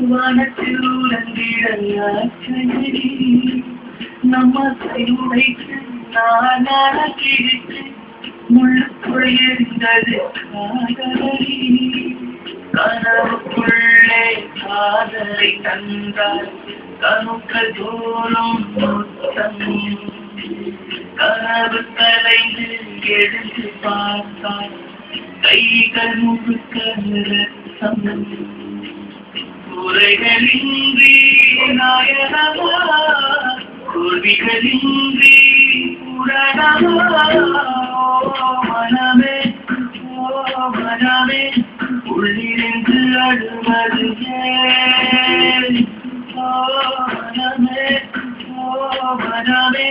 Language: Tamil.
வானத்தில் உறங்கிடலாற்றடி நம்மை உடைத்து நானாக கிழித்து முள்ளுக்குள் எரிந்தது காதலடி கனவுக்குள்ளே காதலை தந்தார் கணுக்கள் தோறும் முத்தம் கனவு கலைந்து எடுத்து பார்த்தார் கைகள் முழுக்க ரத்தம் குறைகளின்றி நாயனமா தோல்விகளின்றி உடனமா மனமே உள்ளிருந்து அழுவது மனமே